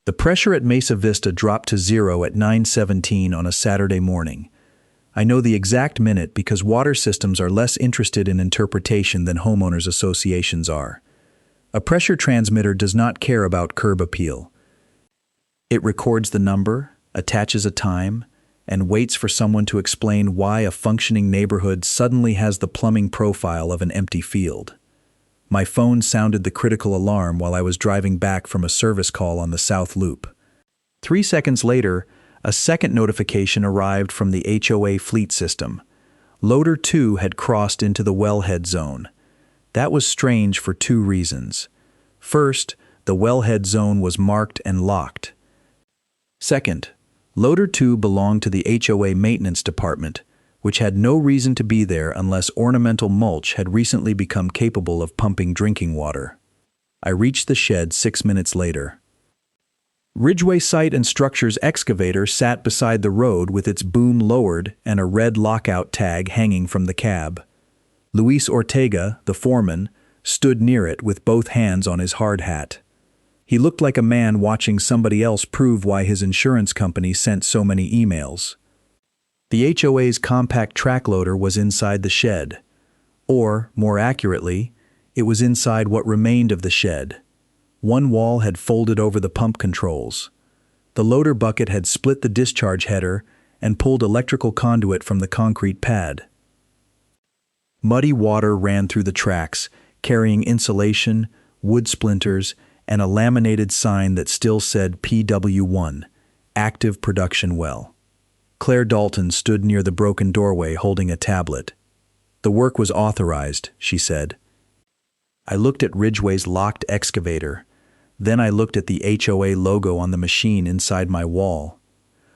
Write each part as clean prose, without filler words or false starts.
The pressure at Mesa Vista dropped to zero at 9:17 on a Saturday morning. I know the exact minute because water systems are less interested in interpretation than homeowners associations are. A pressure transmitter does not care about curb appeal. It records the number, attaches a time, and waits for someone to explain why a functioning neighborhood suddenly has the plumbing profile of an empty field. My phone sounded the critical alarm while I was driving back from a service call on the South Loop. 3 seconds later, a second notification arrived from the HOA fleet system. Loader 2 had crossed into the wellhead zone. That was strange for 2 reasons. First, the wellhead zone was marked and locked. Second, Loader 2 belonged to the HOA maintenance department, which had no reason to be there unless ornamental mulch had recently become capable of pumping drinking water. I reached the shed 6 minutes later. Ridgeway Site and Structures excavator sat beside the road with its boom lowered and a red lockout tag hanging from the cab. Luis Ortega, the foreman, stood near it with both hands on his hard hat. He looked like a man watching somebody else prove why his insurance company sent so many emails. The HOA's compact track loader was inside the shed. Or, more accurately, it was inside what remained of the shed. One wall had folded over the pump controls. The loader bucket had split the discharge header and pulled electrical conduit from the concrete pad. Muddy water ran through the tracks, carrying insulation, wood splinters, and a laminated sign that still said PW1, Active Production Well. Claire Dalton stood near the broken doorway holding a tablet. "The work was authorized," she said. I looked at Ridgeway's locked excavator. Then I looked at the HOA logo on the machine inside my wall.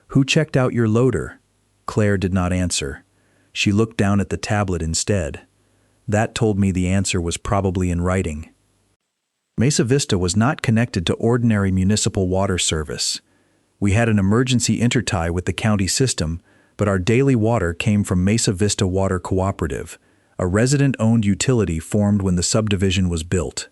"Who checked out your loader?" Claire did not answer. She looked down at the tablet instead. That told me the answer was probably in writing. Mesa Vista was not connected to ordinary municipal water service. We had an emergency intertie with the county system, but our daily water came from Mesa Vista Water Cooperative, a resident-owned utility formed when the subdivision was built.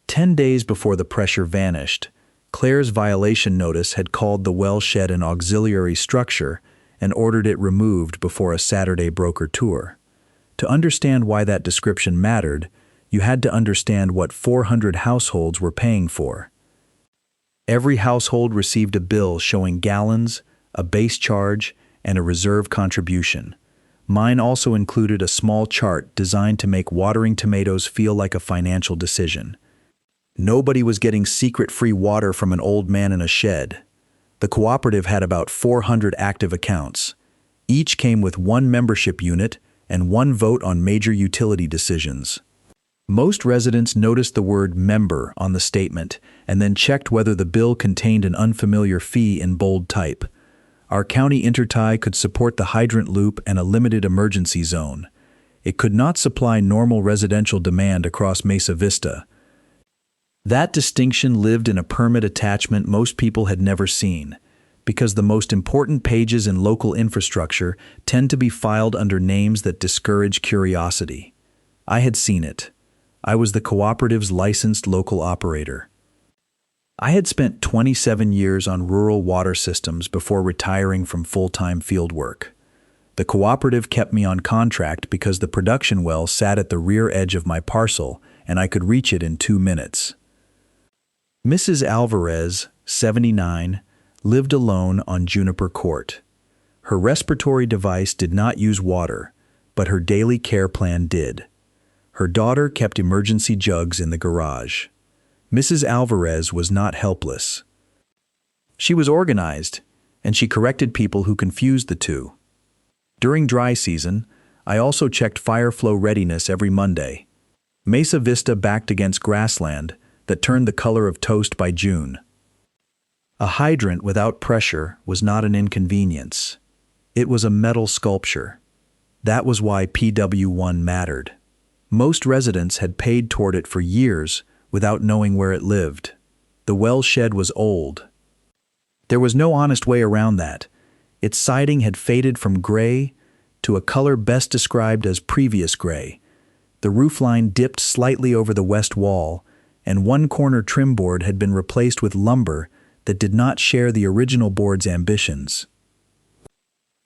10 days before the pressure vanished, Claire's violation notice had called the well shed an auxiliary structure and ordered it removed before a Saturday broker tour. To understand why that description mattered, you had to understand what 400 households were paying for. Every household received a bill showing gallons, a base charge, and a reserve contribution. Mine also included a small chart designed to make watering tomatoes feel like a financial decision. Nobody was getting secret free water from an old man in a shed. The cooperative had about 400 active accounts. Each came with 1 membership unit and 1 vote on major utility decisions. Most residents noticed the word member on the statement and then checked whether the bill contained an unfamiliar fee in bold type. Our county intertie could support the hydrant loop and a limited emergency zone. It could not supply normal residential demand across Mesa Vista. That distinction lived in a permit attachment most people had never seen, because the most important pages in local infrastructure tend to be filed under names that discourage curiosity. I had seen it. I was the cooperative's licensed local operator. I had spent 27 years on rural water systems before retiring from full-time field work. The cooperative kept me on contract because the production well sat at the rear edge of my parcel and I could reach it in 2 minutes. Mrs. Alvarez, 79, lived alone on Juniper Court. Her respiratory device did not use water, but her daily care plan did. Her daughter kept emergency jugs in the garage. Mrs. Alvarez was not helpless. She was organized, and she corrected people who confused the two. During dry season, I also checked fire flow readiness every Monday. Mesa Vista backed against grassland that turned the color of toast by June. A hydrant without pressure was not an inconvenience. It was a metal sculpture. That was why PW1 mattered. Most residents had paid toward it for years without knowing where it lived. The well shed was old. There was no honest way around that. Its siding had faded from gray to a color best described as previous gray. The roofline dipped slightly over the west wall, and one corner trim board had been replaced with lumber that did not share the original board's ambitions.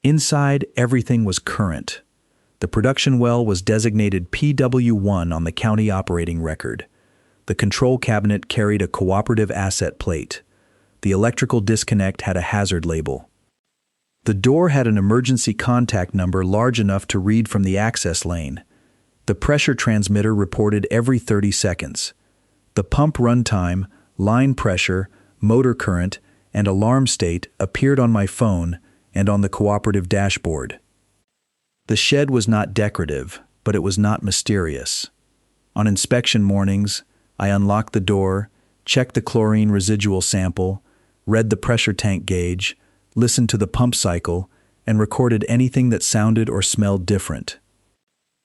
Inside, everything was current. The production well was designated PW1 on the county operating record. The control cabinet carried a cooperative asset plate. The electrical disconnect had a hazard label. The door had an emergency contact number large enough to read from the access lane. The pressure transmitter reported every 30 seconds. The pump runtime, line pressure, motor current, and alarm state appeared on my phone and on the cooperative dashboard. The shed was not decorative, but it was not mysterious. On inspection mornings, I unlocked the door, checked the chlorine residual sample, read the pressure tank gauge, listened to the pump cycle, and recorded anything that sounded or smelled different.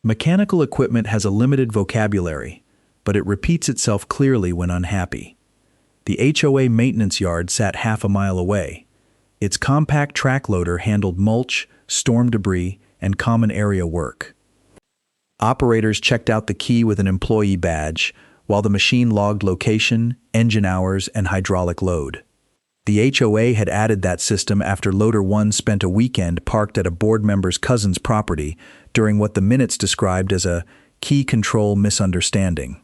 Mechanical equipment has a limited vocabulary, but it repeats itself clearly when unhappy. The HOA maintenance yard sat half a mile away. Its compact track loader handled mulch, storm debris, and common area work. Operators checked out the key with an employee badge, while the machine logged location, engine hours, and hydraulic load. The HOA had added that system after Loader 1 spent a weekend parked at a board member's cousin's property during what the minutes described as a key control misunderstanding.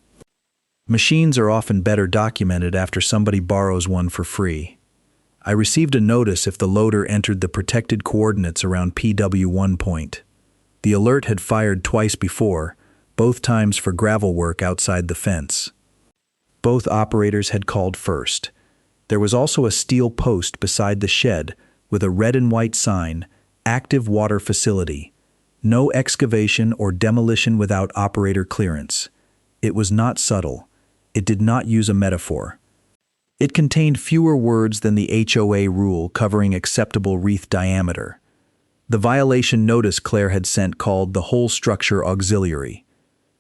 Machines are often better documented after somebody borrows one for free. I received a notice if the loader entered the protected coordinates around PW1 point. The alert had fired twice before, both times for gravel work outside the fence. Both operators had called first. There was also a steel post beside the shed with a red and white sign, Active Water Facility. No excavation or demolition without operator clearance. It was not subtle. It did not use a metaphor. It contained fewer words than the HOA rule covering acceptable wreath diameter. The violation notice Claire had sent called the whole structure auxiliary.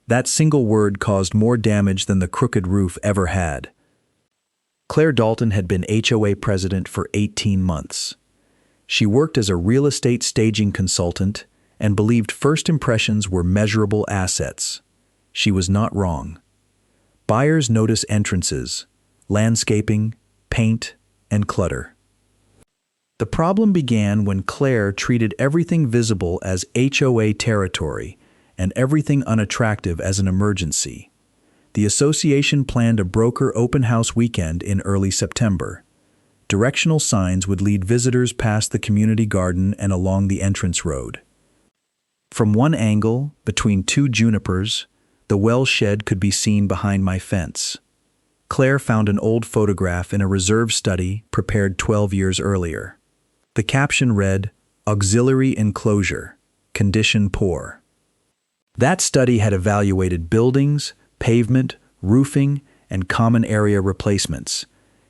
That single word caused more damage than the crooked roof ever had. Claire Dalton had been HOA president for 18 months. She worked as a real estate staging consultant and believed first impressions were measurable assets. She was not wrong. Buyers notice entrances, landscaping, paint, and clutter. The problem began when Claire treated everything visible as HOA territory and everything unattractive as an emergency. The association planned a broker open house weekend in early September. Directional signs would lead visitors past the community garden and along the entrance road. From one angle, between two junipers, the well shed could be seen behind my fence. Claire found an old photograph in a reserve study prepared 12 years earlier. The caption read, "Auxiliary enclosure, condition poor." That study had evaluated buildings, pavement, roofing, and common area replacements.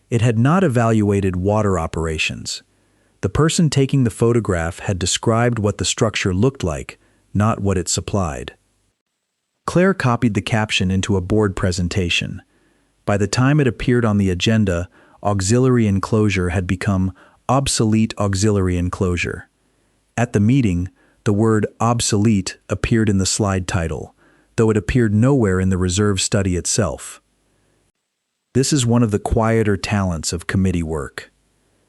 It had not evaluated water operations. The person taking the photograph had described what the structure looked like, not what it supplied. Claire copied the caption into a board presentation. By the time it appeared on the agenda, auxiliary enclosure had become obsolete auxiliary enclosure. At the meeting, the word obsolete appeared in the slide title, though it appeared nowhere in the reserve study itself. This is one of the quieter talents of committee work.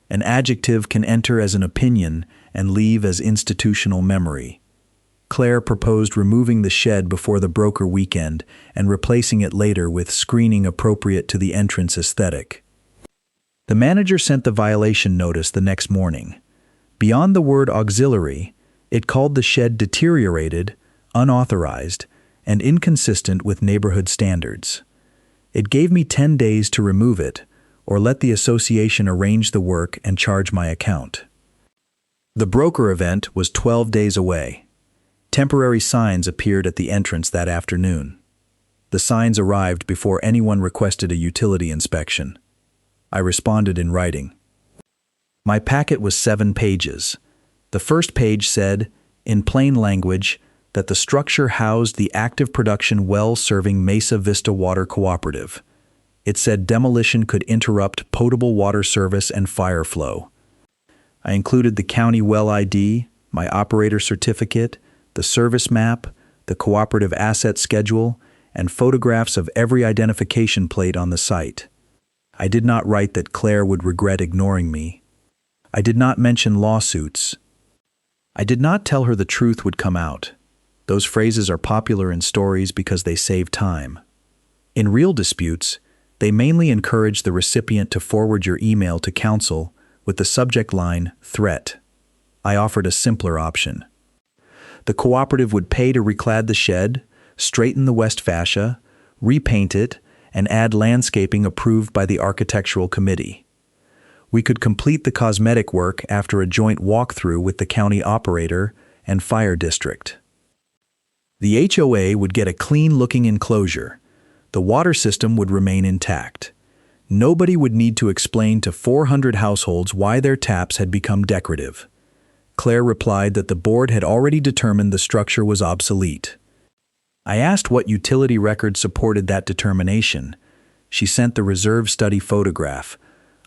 An adjective can enter as an opinion and leave as institutional memory. Claire proposed removing the shed before the broker weekend and replacing it later with screening appropriate to the entrance aesthetic. The manager sent the violation notice the next morning. Beyond the word auxiliary, it called the shed deteriorated, unauthorized, and inconsistent with neighborhood standards. It gave me 10 days to remove it, or let the association arrange the work and charge my account. The broker event was 12 days away. Temporary signs appeared at the entrance that afternoon. The signs arrived before anyone requested a utility inspection. I responded in writing. My packet was 7 pages. The first page said, in plain language, that the structure housed the active production well serving Mesa Vista Water Cooperative. It said demolition could interrupt potable water service and fire flow. I included the county well ID, my operator certificate, the service map, the cooperative asset schedule, and photographs of every identification plate on the site. I did not write that Claire would regret ignoring me. I did not mention lawsuits. I did not tell her the truth would come out. Those phrases are popular in stories because they save time. In real disputes, they mainly encourage the recipient to forward your email to counsel with the subject line, threat. I offered a simpler option. The cooperative would pay to reclad the shed, straighten the west fascia, repaint it, and add landscaping approved by the architectural committee. We could complete the cosmetic work after a joint walkthrough with the county operator and fire district. The HOA would get a clean-looking enclosure. The water system would remain intact. Nobody would need to explain to 400 households why their taps had become decorative. Claire replied that the board had already determined the structure was obsolete. I asked what utility record supported that determination. She sent the reserve study photograph.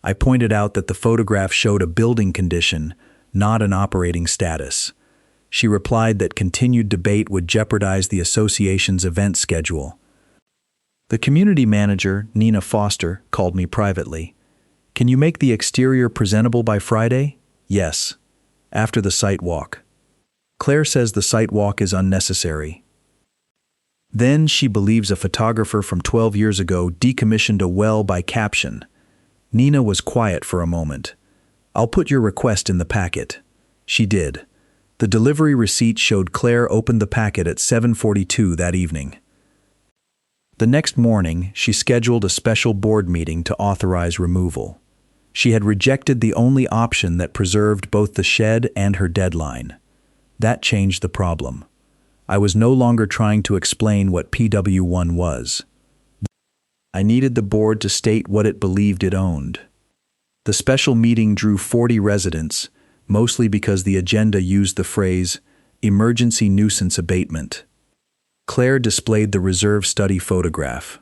I pointed out that the photograph showed a building condition, not an operating status. She replied that continued debate would jeopardize the association's event schedule. The community manager, Nina Foster, called me privately. "Can you make the exterior presentable by Friday?" "Yes." After the site walk. Claire says the site walk is unnecessary. Then she believes a photographer from 12 years ago decommissioned a well by caption. Nina was quiet for a moment. "I'll put your request in the packet." She did. The delivery receipt showed Claire opened the packet at 7:42 that evening. The next morning, she scheduled a special board meeting to authorize removal. She had rejected the only option that preserved both the shed and her deadline. That changed the problem. I was no longer trying to explain what PW1 was. I needed the board to state what it believed it owned. The special meeting drew 40 residents, mostly because the agenda used the phrase, emergency nuisance abatement. Claire displayed the reserve study photograph.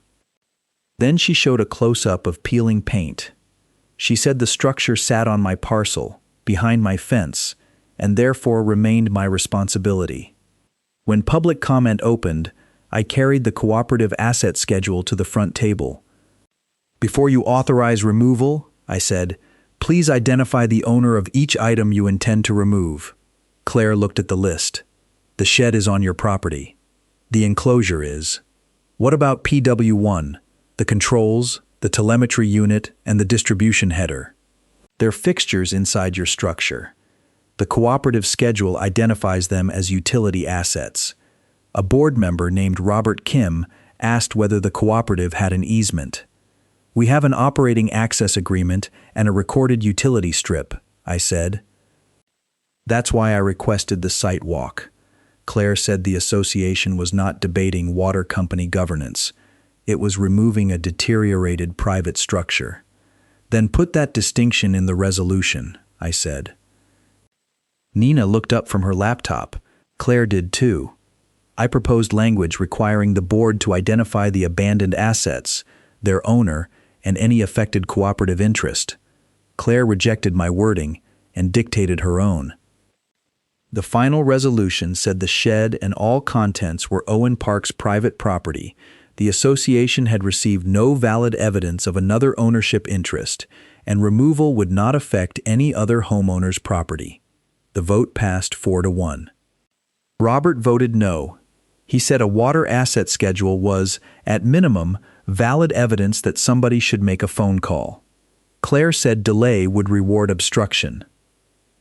Then she showed a close-up of peeling paint. She said the structure sat on my parcel, behind my fence, and therefore remained my responsibility. When public comment opened, I carried the cooperative asset schedule to the front table. "Before you authorize removal," I said, "please identify the owner of each item you intend to remove." Claire looked at the list. "The shed is on your property. The enclosure is. What about PW1, the controls, the telemetry unit, and the distribution header? They're fixtures inside your structure. The cooperative schedule identifies them as utility assets. A board member named Robert Kim asked whether the cooperative had an easement. We have an operating access agreement and a recorded utility strip, I said. That's why I requested the site walk. Claire said the association was not debating water company governance. It was removing a deteriorated private structure. Then put that distinction in the resolution, I said. Nina looked up from her laptop. Claire did too. I proposed language requiring the board to identify the abandoned assets, their owner, and any affected cooperative interest. Claire rejected my wording and dictated her own. The final resolution said the shed and all contents were Owen Park's private property. The association had received no valid evidence of another ownership interest, and removal would not affect any other homeowner's property. The vote passed 4-1. Robert voted no. He said a water asset schedule was, at minimum, valid evidence that somebody should make a phone call. Claire said delay would reward obstruction.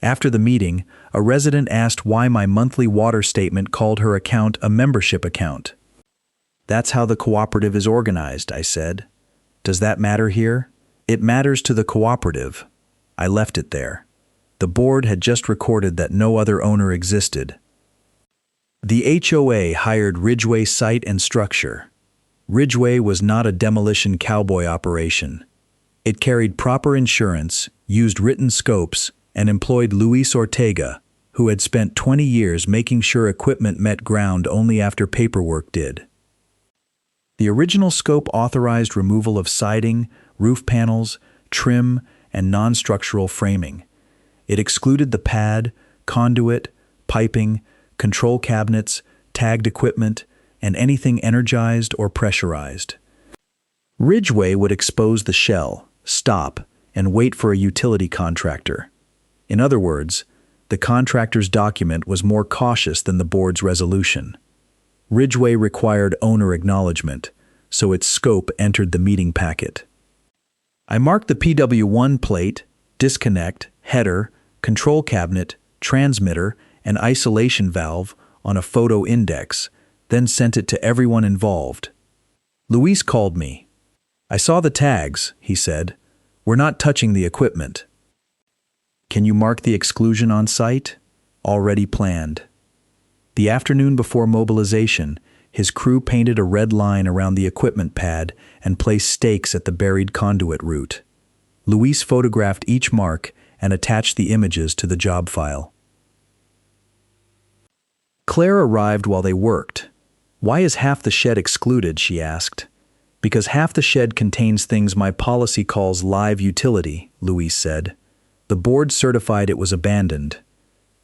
After the meeting, a resident asked why my monthly water statement called her account a membership account. That's how the cooperative is organized, I said. Does that matter here? It matters to the cooperative. I left it there. The board had just recorded that no other owner existed. The HOA hired Ridgeway Site and Structure. Ridgeway was not a demolition cowboy operation. It carried proper insurance, used written scopes, and employed Luis Ortega, who had spent 20 years making sure equipment met ground only after paperwork did. The original scope authorized removal of siding, roof panels, trim, and non-structural framing. It excluded the pad, conduit, piping, control cabinets, tagged equipment, and anything energized or pressurized. Ridgeway would expose the shell, stop, and wait for a utility contractor. In other words, the contractor's document was more cautious than the board's resolution. Ridgeway required owner acknowledgement, so its scope entered the meeting packet. I marked the PW1 plate, disconnect, header, control cabinet, transmitter, and isolation valve on a photo index, then sent it to everyone involved. Luis called me. "I saw the tags," he said. "We're not touching the equipment." "Can you mark the exclusion on site?" "Already planned." The afternoon before mobilization, his crew painted a red line around the equipment pad and placed stakes at the buried conduit route. Luis photographed each mark and attached the images to the job file. Claire arrived while they worked. "Why is half the shed excluded?" she asked. "Because half the shed contains things my policy calls live utility," Luis said. "The board certified it was abandoned.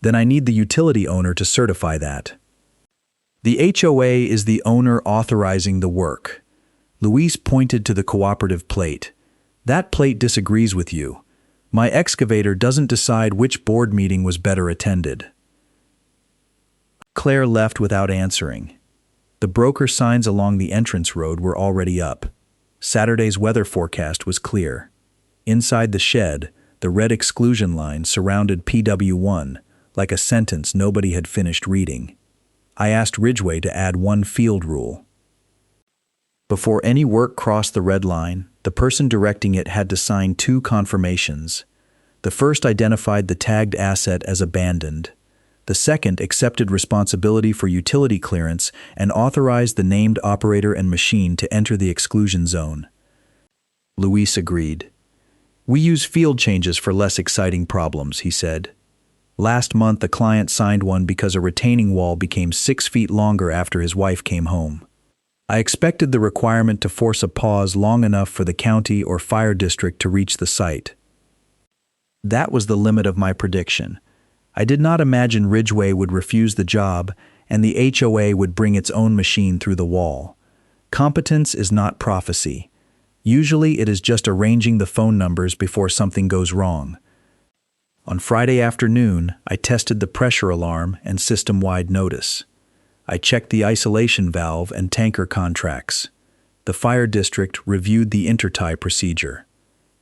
Then I need the utility owner to certify that." "The HOA is the owner authorizing the work." Luis pointed to the cooperative plate. "That plate disagrees with you. My excavator doesn't decide which board meeting was better attended." Claire left without answering. The broker signs along the entrance road were already up. Saturday's weather forecast was clear. Inside the shed, the red exclusion line surrounded PW1 like a sentence nobody had finished reading. I asked Ridgeway to add one field rule. Before any work crossed the red line, the person directing it had to sign two confirmations. The first identified the tagged asset as abandoned. The second accepted responsibility for utility clearance and authorized the named operator and machine to enter the exclusion zone. Luis agreed. "We use field changes for less exciting problems," he said. "Last month, a client signed one because a retaining wall became 6 feet longer after his wife came home. I expected the requirement to force a pause long enough for the county or fire district to reach the site. That was the limit of my prediction. I did not imagine Ridgeway would refuse the job and the HOA would bring its own machine through the wall. Competence is not prophecy. Usually it is just arranging the phone numbers before something goes wrong. On Friday afternoon, I tested the pressure alarm and system-wide notice. I checked the isolation valve and tanker contracts. The fire district reviewed the intertie procedure.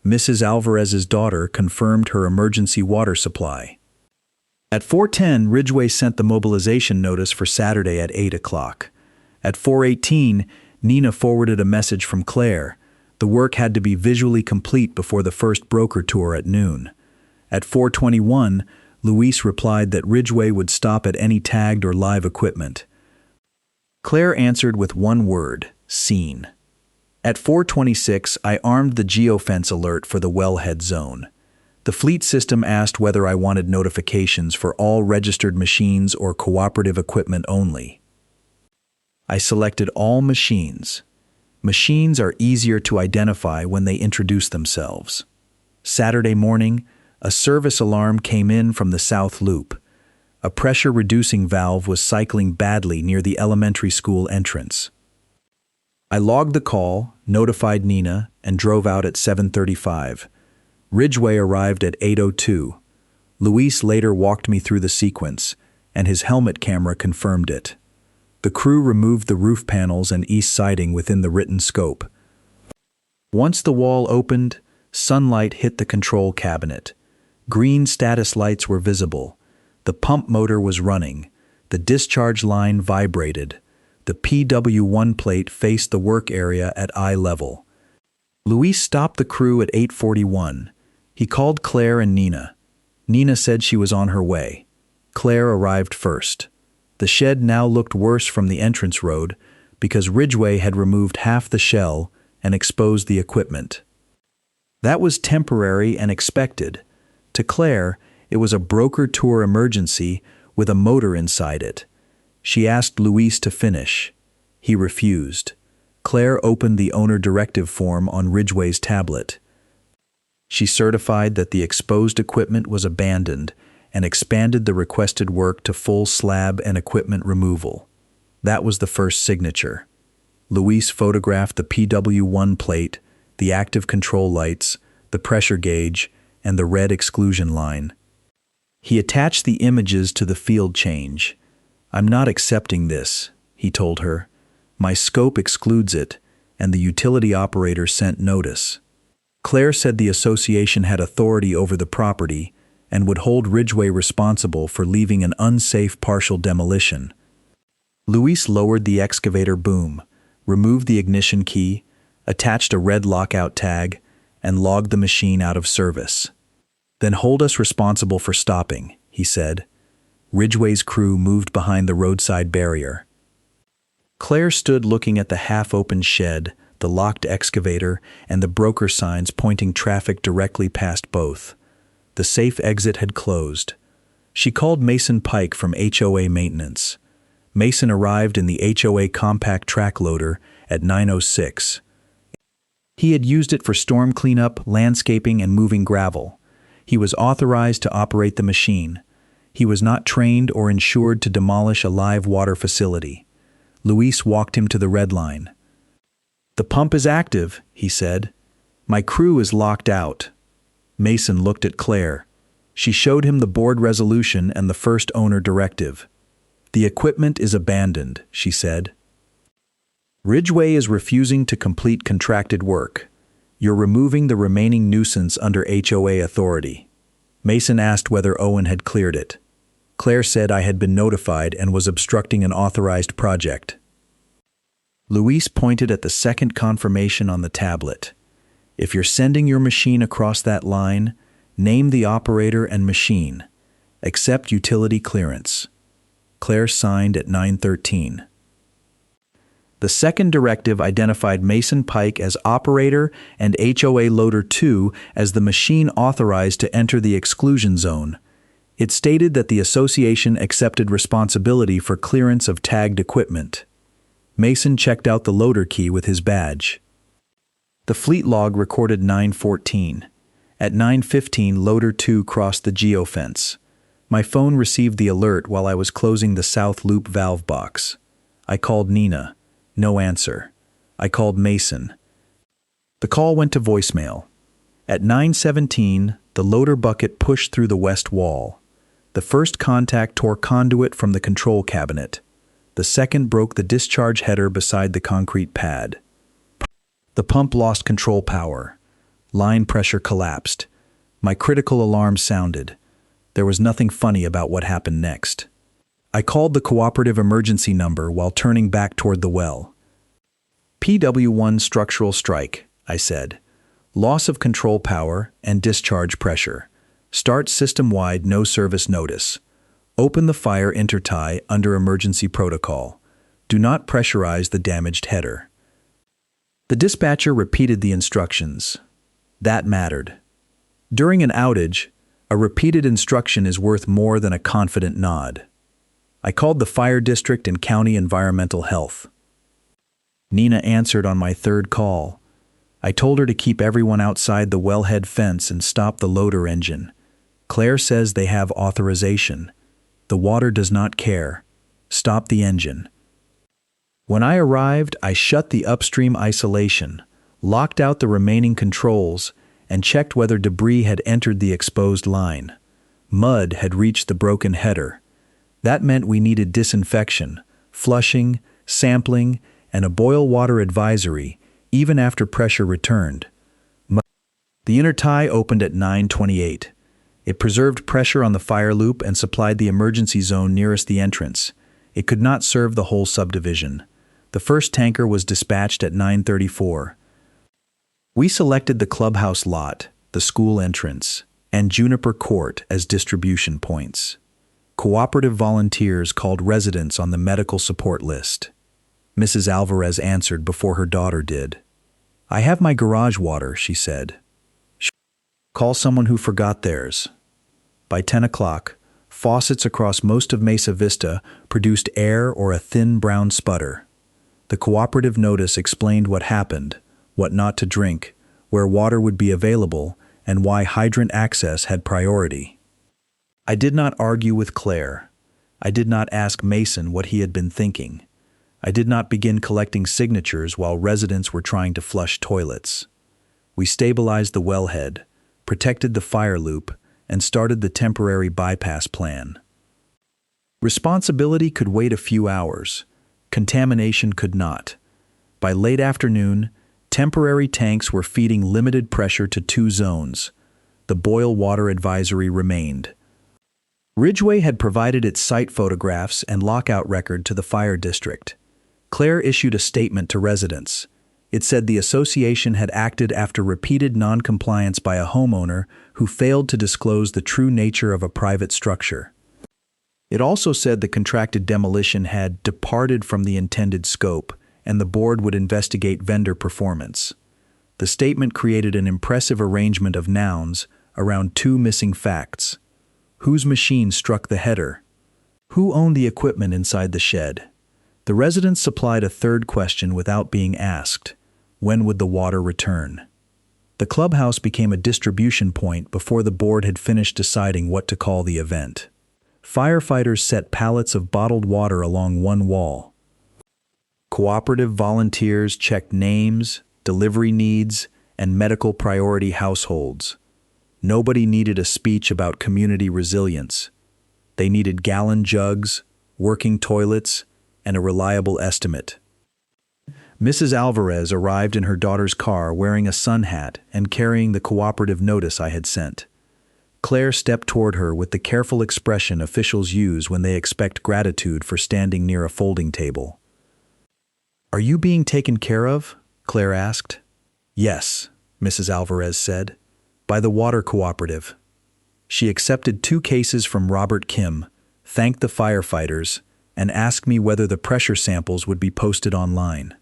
Mrs. Alvarez's daughter confirmed her emergency water supply. At 4:10, Ridgeway sent the mobilization notice for Saturday at 8 o'clock. At 4:18, Nina forwarded a message from Claire. The work had to be visually complete before the first broker tour at noon. At 4:21, Luis replied that Ridgeway would stop at any tagged or live equipment. Claire answered with one word: seen. At 4:26, I armed the geofence alert for the wellhead zone. The fleet system asked whether I wanted notifications for all registered machines or cooperative equipment only. I selected all machines. Machines are easier to identify when they introduce themselves. Saturday morning, a service alarm came in from the South Loop. A pressure-reducing valve was cycling badly near the elementary school entrance. I logged the call, notified Nina, and drove out at 7:35. Ridgeway arrived at 8:02. Luis later walked me through the sequence, and his helmet camera confirmed it. The crew removed the roof panels and east siding within the written scope. Once the wall opened, sunlight hit the control cabinet. Green status lights were visible. The pump motor was running. The discharge line vibrated. The PW1 plate faced the work area at eye level. Luis stopped the crew at 8:41. He called Claire and Nina. Nina said she was on her way. Claire arrived first. The shed now looked worse from the entrance road because Ridgeway had removed half the shell and exposed the equipment. That was temporary and expected. To Claire, it was a broker tour emergency with a motor inside it. She asked Luis to finish. He refused. Claire opened the owner directive form on Ridgeway's tablet. She certified that the exposed equipment was abandoned and expanded the requested work to full slab and equipment removal. That was the first signature. Luis photographed the PW1 plate, the active control lights, the pressure gauge, and the red exclusion line. He attached the images to the field change. "I'm not accepting this," he told her. "My scope excludes it, and the utility operator sent notice." Claire said the association had authority over the property and would hold Ridgeway responsible for leaving an unsafe partial demolition. Luis lowered the excavator boom, removed the ignition key, attached a red lockout tag, and logged the machine out of service. "Then hold us responsible for stopping," he said. Ridgeway's crew moved behind the roadside barrier. Claire stood looking at the half-open shed, the locked excavator, and the broker signs pointing traffic directly past both. The safe exit had closed. She called Mason Pike from HOA maintenance. Mason arrived in the HOA compact track loader at 9:06. He had used it for storm cleanup, landscaping, and moving gravel. He was authorized to operate the machine. He was not trained or insured to demolish a live water facility. Luis walked him to the red line. "The pump is active," he said. "My crew is locked out." Mason looked at Claire. She showed him the board resolution and the first owner directive. "The equipment is abandoned," she said. "Ridgeway is refusing to complete contracted work. You're removing the remaining nuisance under HOA authority." Mason asked whether Owen had cleared it. Claire said I had been notified and was obstructing an authorized project. Luis pointed at the second confirmation on the tablet. "If you're sending your machine across that line, name the operator and machine. Accept utility clearance." Claire signed at 9:13. The second directive identified Mason Pike as operator and HOA Loader 2 as the machine authorized to enter the exclusion zone. It stated that the association accepted responsibility for clearance of tagged equipment. Mason checked out the loader key with his badge. The fleet log recorded 9:14. At 9:15, Loader 2 crossed the geofence. My phone received the alert while I was closing the south loop valve box. I called Nina. No answer. I called Mason. The call went to voicemail. At 9:17, the loader bucket pushed through the west wall. The first contact tore conduit from the control cabinet. The second broke the discharge header beside the concrete pad. The pump lost control power. Line pressure collapsed. My critical alarm sounded. There was nothing funny about what happened next. I called the cooperative emergency number while turning back toward the well. "PW1 structural strike," I said. "Loss of control power and discharge pressure. Start system-wide no service notice. Open the fire intertie under emergency protocol. Do not pressurize the damaged header." The dispatcher repeated the instructions. That mattered. During an outage, a repeated instruction is worth more than a confident nod. I called the fire district and county environmental health. Nina answered on my third call. I told her to keep everyone outside the wellhead fence and stop the loader engine. Claire says they have authorization. The water does not care. Stop the engine. When I arrived, I shut the upstream isolation, locked out the remaining controls, and checked whether debris had entered the exposed line. Mud had reached the broken header. That meant we needed disinfection, flushing, sampling, and a boil water advisory, even after pressure returned. The inner tie opened at 9:28. It preserved pressure on the fire loop and supplied the emergency zone nearest the entrance. It could not serve the whole subdivision. The first tanker was dispatched at 9:34. We selected the clubhouse lot, the school entrance, and Juniper Court as distribution points. Cooperative volunteers called residents on the medical support list. Mrs. Alvarez answered before her daughter did. "I have my garage water," she said. "Call someone who forgot theirs." By 10 o'clock, faucets across most of Mesa Vista produced air or a thin brown sputter. The cooperative notice explained what happened, what not to drink, where water would be available, and why hydrant access had priority. I did not argue with Claire. I did not ask Mason what he had been thinking. I did not begin collecting signatures while residents were trying to flush toilets. We stabilized the wellhead, protected the fire loop, and started the temporary bypass plan. Responsibility could wait a few hours. Contamination could not. By late afternoon, temporary tanks were feeding limited pressure to 2 zones. The boil water advisory remained. Ridgeway had provided its site photographs and lockout record to the fire district. Claire issued a statement to residents. It said the association had acted after repeated non-compliance by a homeowner who failed to disclose the true nature of a private structure. It also said the contracted demolition had departed from the intended scope, and the board would investigate vendor performance. The statement created an impressive arrangement of nouns around 2 missing facts. Whose machine struck the header? Who owned the equipment inside the shed? The residents supplied a third question without being asked. When would the water return? The clubhouse became a distribution point before the board had finished deciding what to call the event. Firefighters set pallets of bottled water along one wall. Cooperative volunteers checked names, delivery needs, and medical priority households. Nobody needed a speech about community resilience. They needed gallon jugs, working toilets, and a reliable estimate. Mrs. Alvarez arrived in her daughter's car wearing a sun hat and carrying the cooperative notice I had sent. Claire stepped toward her with the careful expression officials use when they expect gratitude for standing near a folding table. "Are you being taken care of?" Claire asked. "Yes," Mrs. Alvarez said, "by the water cooperative." She accepted 2 cases from Robert Kim, thanked the firefighters, and asked me whether the pressure samples would be posted online.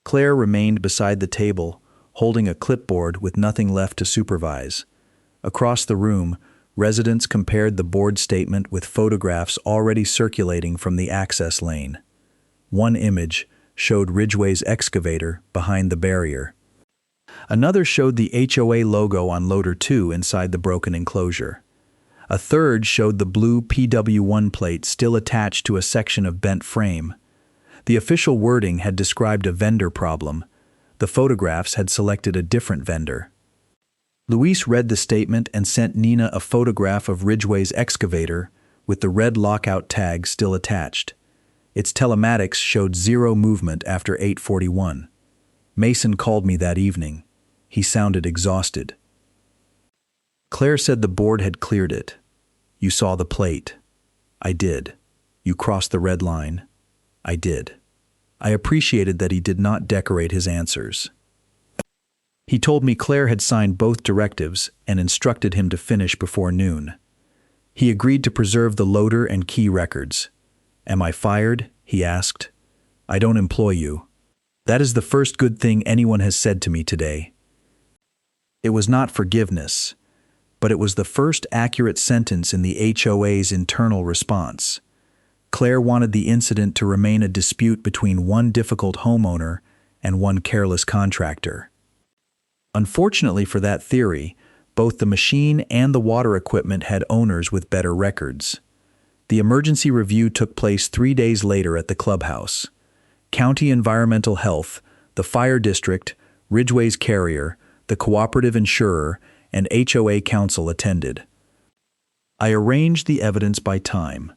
Claire remained beside the table, holding a clipboard with nothing left to supervise. Across the room, residents compared the board statement with photographs already circulating from the access lane. One image showed Ridgeway's excavator behind the barrier. Another showed the HOA logo on Loader 2 inside the broken enclosure. A third showed the blue PW1 plate still attached to a section of bent frame. The official wording had described a vendor problem. The photographs had selected a different vendor. Luis read the statement and sent Nina a photograph of Ridgeway's excavator with the red lockout tag still attached. Its telematics showed 0 movement after 8:41. Mason called me that evening. He sounded exhausted. Claire said the board had cleared it. "You saw the plate." "I did." "You crossed the red line." "I did." I appreciated that he did not decorate his answers. He told me Claire had signed both directives and instructed him to finish before noon. He agreed to preserve the loader and key records. "Am I fired?" he asked. "I don't employ you. That is the first good thing anyone has said to me today." It was not forgiveness, but it was the first accurate sentence in the HOA's internal response. Claire wanted the incident to remain a dispute between one difficult homeowner and one careless contractor. Unfortunately for that theory, both the machine and the water equipment had owners with better records. The emergency review took place 3 days later at the clubhouse. County Environmental Health, the fire district, Ridgeway's carrier, the cooperative insurer, and HOA council attended. I arranged the evidence by time.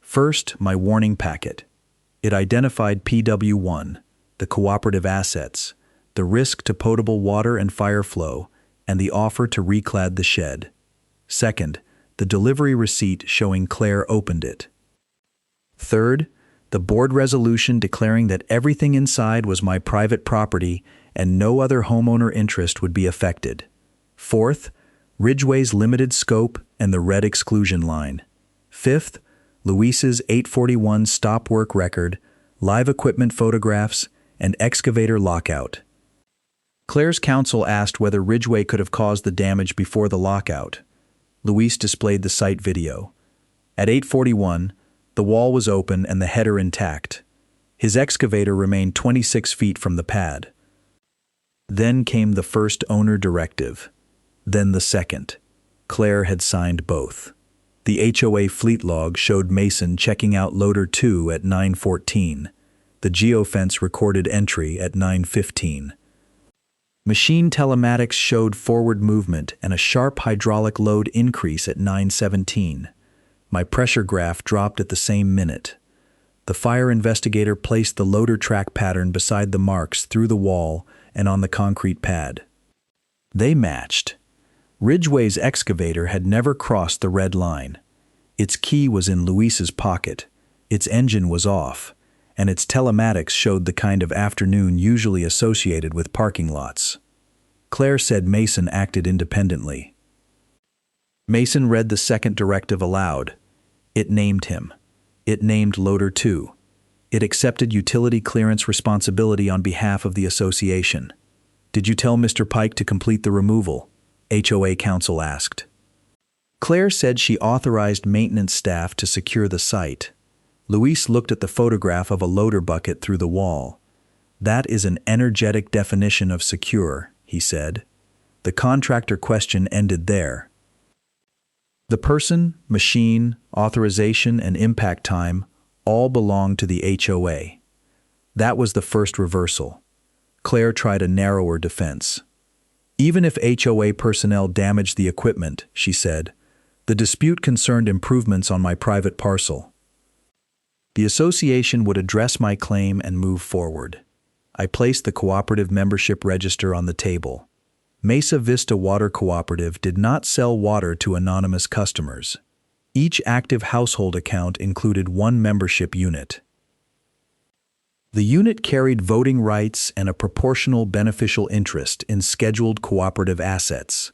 First, my warning packet. It identified PW1, the cooperative assets, the risk to potable water and fire flow, and the offer to reclad the shed. Second, the delivery receipt showing Claire opened it. Third, the board resolution declaring that everything inside was my private property and no other homeowner interest would be affected. Fourth, Ridgeway's limited scope and the red exclusion line. Fifth, Luis's 841 stop work record, live equipment photographs, and excavator lockout. Claire's counsel asked whether Ridgeway could have caused the damage before the lockout. Luis displayed the site video. At 8:41, the wall was open and the header intact. His excavator remained 26 feet from the pad. Then came the first owner directive. Then the second. Claire had signed both. The HOA fleet log showed Mason checking out Loader 2 at 9:14. The geofence recorded entry at 9:15. Machine telematics showed forward movement and a sharp hydraulic load increase at 9:17. My pressure graph dropped at the same minute. The fire investigator placed the loader track pattern beside the marks through the wall and on the concrete pad. They matched. Ridgeway's excavator had never crossed the red line. Its key was in Luis's pocket, its engine was off, and its telematics showed the kind of afternoon usually associated with parking lots. Claire said Mason acted independently. Mason read the second directive aloud. It named him. It named Loader 2. It accepted utility clearance responsibility on behalf of the association. "Did you tell Mr. Pike to complete the removal?" HOA counsel asked. Claire said she authorized maintenance staff to secure the site. Luis looked at the photograph of a loader bucket through the wall. "That is an energetic definition of secure," he said. The contractor question ended there. The person, machine, authorization, and impact time all belonged to the HOA. That was the first reversal. Claire tried a narrower defense. "Even if HOA personnel damaged the equipment," she said, "the dispute concerned improvements on my private parcel. The association would address my claim and move forward." I placed the cooperative membership register on the table. Mesa Vista Water Cooperative did not sell water to anonymous customers. Each active household account included one membership unit. The unit carried voting rights and a proportional beneficial interest in scheduled cooperative assets.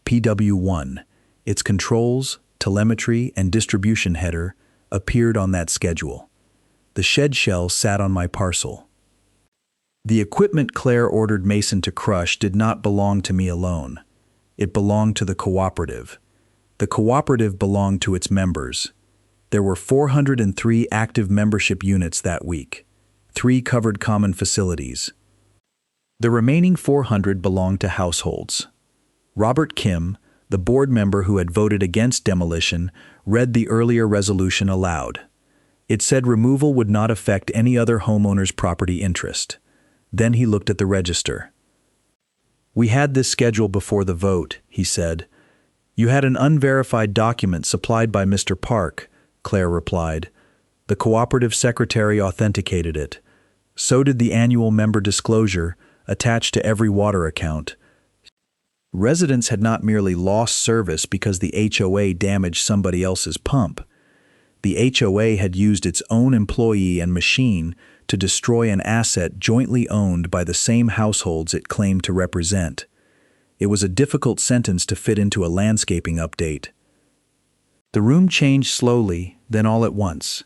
PW1, its controls, telemetry, and distribution header appeared on that schedule. The shed shell sat on my parcel. The equipment Claire ordered Mason to crush did not belong to me alone. It belonged to the cooperative. The cooperative belonged to its members. There were 403 active membership units that week. 3 covered common facilities. The remaining 400 belonged to households. Robert Kim, the board member who had voted against demolition, read the earlier resolution aloud. It said removal would not affect any other homeowner's property interest. Then he looked at the register. "We had this schedule before the vote," he said. "You had an unverified document supplied by Mr. Park," Claire replied. "The cooperative secretary authenticated it. So did the annual member disclosure, attached to every water account." Residents had not merely lost service because the HOA damaged somebody else's pump. The HOA had used its own employee and machine to destroy an asset jointly owned by the same households it claimed to represent. It was a difficult sentence to fit into a landscaping update. The room changed slowly, then all at once.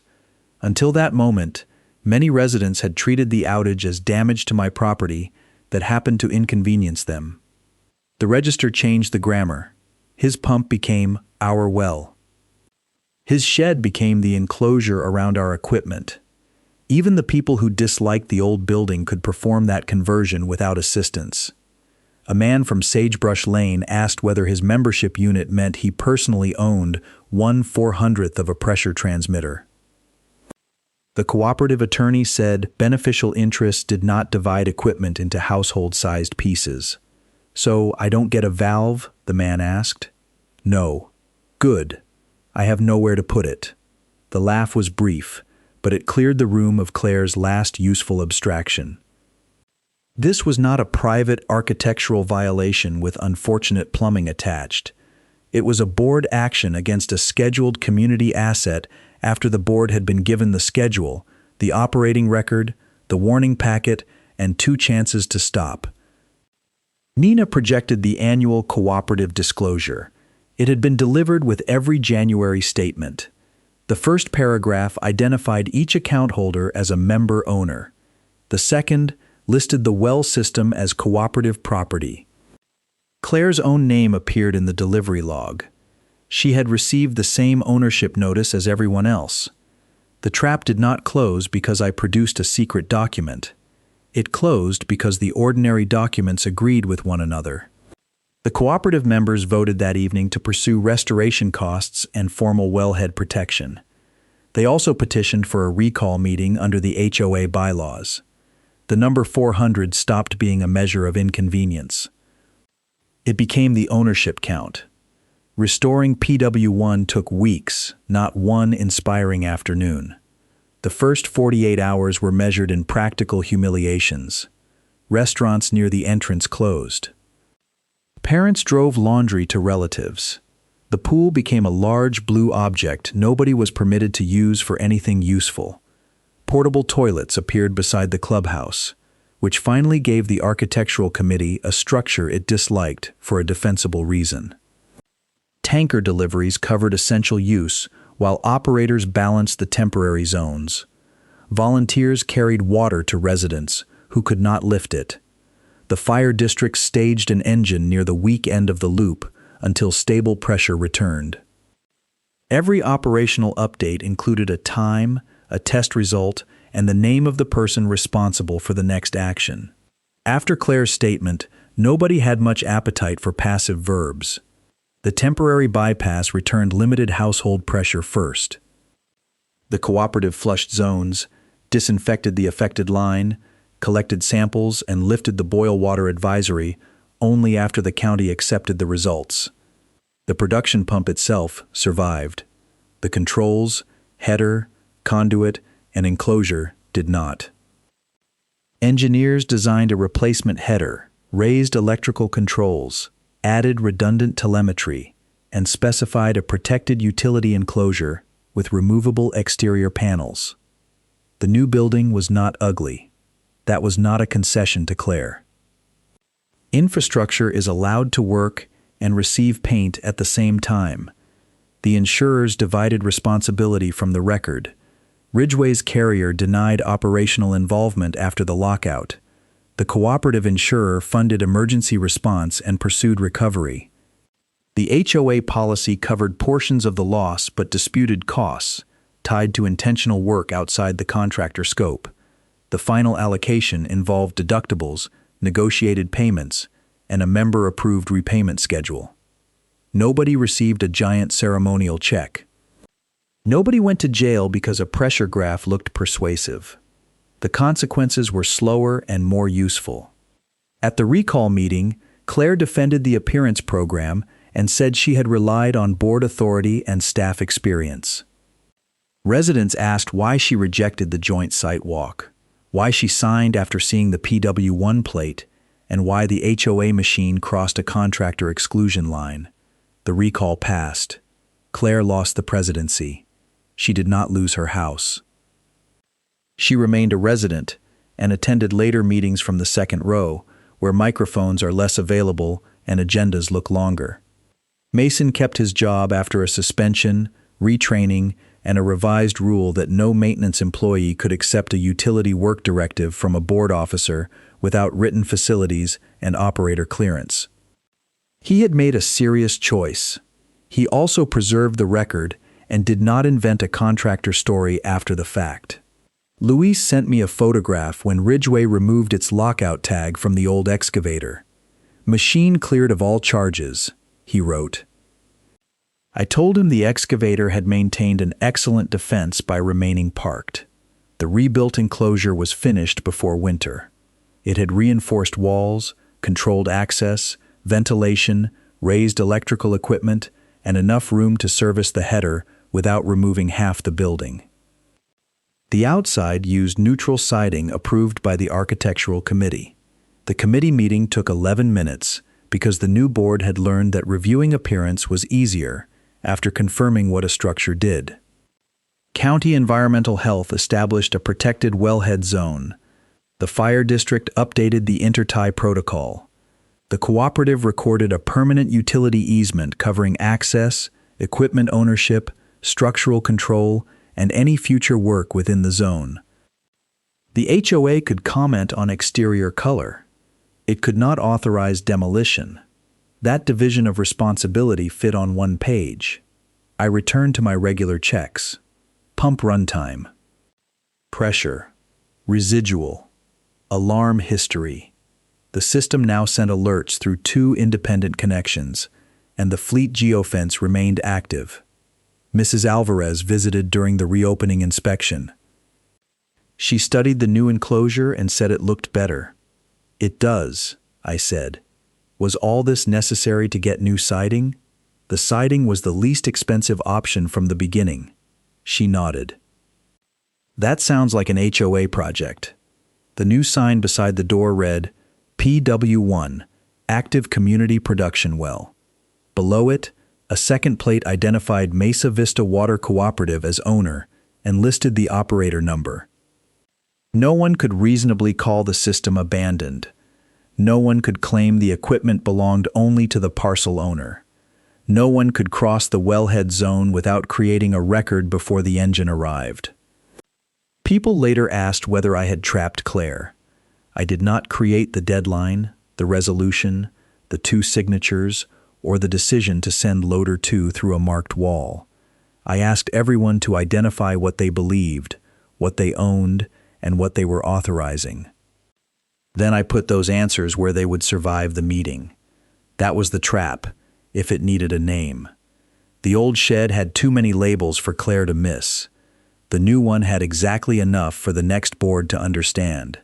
Until that moment, many residents had treated the outage as damage to my property that happened to inconvenience them. The register changed the grammar. His pump became our well. His shed became the enclosure around our equipment. Even the people who disliked the old building could perform that conversion without assistance. A man from Sagebrush Lane asked whether his membership unit meant he personally owned 1/400th of a pressure transmitter. The cooperative attorney said beneficial interests did not divide equipment into household-sized pieces. "So I don't get a valve?" the man asked. "No." "Good. I have nowhere to put it." The laugh was brief, but it cleared the room of Claire's last useful abstraction. This was not a private architectural violation with unfortunate plumbing attached. It was a board action against a scheduled community asset after the board had been given the schedule, the operating record, the warning packet, and 2 chances to stop. Nina projected the annual cooperative disclosure. It had been delivered with every January statement. The first paragraph identified each account holder as a member owner. The second listed the well system as cooperative property. Claire's own name appeared in the delivery log. She had received the same ownership notice as everyone else. The trap did not close because I produced a secret document. It closed because the ordinary documents agreed with one another. The cooperative members voted that evening to pursue restoration costs and formal wellhead protection. They also petitioned for a recall meeting under the HOA bylaws. The number 400 stopped being a measure of inconvenience. It became the ownership count. Restoring PW1 took weeks, not one inspiring afternoon. The first 48 hours were measured in practical humiliations. Restaurants near the entrance closed. Parents drove laundry to relatives. The pool became a large blue object nobody was permitted to use for anything useful. Portable toilets appeared beside the clubhouse, which finally gave the architectural committee a structure it disliked for a defensible reason. Tanker deliveries covered essential use, while operators balanced the temporary zones. Volunteers carried water to residents who could not lift it. The fire district staged an engine near the weak end of the loop until stable pressure returned. Every operational update included a time, a test result, and the name of the person responsible for the next action. After Claire's statement, nobody had much appetite for passive verbs. The temporary bypass returned limited household pressure first. The cooperative flushed zones, disinfected the affected line, collected samples, and lifted the boil water advisory only after the county accepted the results. The production pump itself survived. The controls, header, conduit, and enclosure did not. Engineers designed a replacement header, raised electrical controls, added redundant telemetry, and specified a protected utility enclosure with removable exterior panels. The new building was not ugly. That was not a concession to Claire. Infrastructure is allowed to work and receive paint at the same time. The insurers divided responsibility from the record. Ridgeway's carrier denied operational involvement after the lockout. The cooperative insurer funded emergency response and pursued recovery. The HOA policy covered portions of the loss but disputed costs, tied to intentional work outside the contractor scope. The final allocation involved deductibles, negotiated payments, and a member-approved repayment schedule. Nobody received a giant ceremonial check. Nobody went to jail because a pressure graph looked persuasive. The consequences were slower and more useful. At the recall meeting, Claire defended the appearance program and said she had relied on board authority and staff experience. Residents asked why she rejected the joint site walk, why she signed after seeing the PW1 plate, and why the HOA machine crossed a contractor exclusion line. The recall passed. Claire lost the presidency. She did not lose her house. She remained a resident and attended later meetings from the second row, where microphones are less available and agendas look longer. Mason kept his job after a suspension, retraining, and a revised rule that no maintenance employee could accept a utility work directive from a board officer without written facilities and operator clearance. He had made a serious choice. He also preserved the record and did not invent a contractor story after the fact. Luis sent me a photograph when Ridgeway removed its lockout tag from the old excavator. "Machine cleared of all charges," he wrote. I told him the excavator had maintained an excellent defense by remaining parked. The rebuilt enclosure was finished before winter. It had reinforced walls, controlled access, ventilation, raised electrical equipment, and enough room to service the header without removing half the building. The outside used neutral siding approved by the architectural committee. The committee meeting took 11 minutes because the new board had learned that reviewing appearance was easier after confirming what a structure did. County Environmental Health established a protected wellhead zone. The fire district updated the intertie protocol. The cooperative recorded a permanent utility easement covering access, equipment ownership, structural control, and any future work within the zone. The HOA could comment on exterior color. It could not authorize demolition. That division of responsibility fit on one page. I returned to my regular checks. Pump runtime. Pressure. Residual. Alarm history. The system now sent alerts through 2 independent connections, and the fleet geofence remained active. Mrs. Alvarez visited during the reopening inspection. She studied the new enclosure and said it looked better. It does, I said. Was all this necessary to get new siding? The siding was the least expensive option from the beginning. She nodded. That sounds like an HOA project. The new sign beside the door read, PW1, Active Community Production Well. Below it, a second plate identified Mesa Vista Water Cooperative as owner and listed the operator number. No one could reasonably call the system abandoned. No one could claim the equipment belonged only to the parcel owner. No one could cross the wellhead zone without creating a record before the engine arrived. People later asked whether I had trapped Claire. I did not create the deadline, the resolution, the 2 signatures, or the decision to send Loader 2 through a marked wall. I asked everyone to identify what they believed, what they owned, and what they were authorizing. Then I put those answers where they would survive the meeting. That was the trap, if it needed a name. The old shed had too many labels for Claire to miss. The new one had exactly enough for the next board to understand.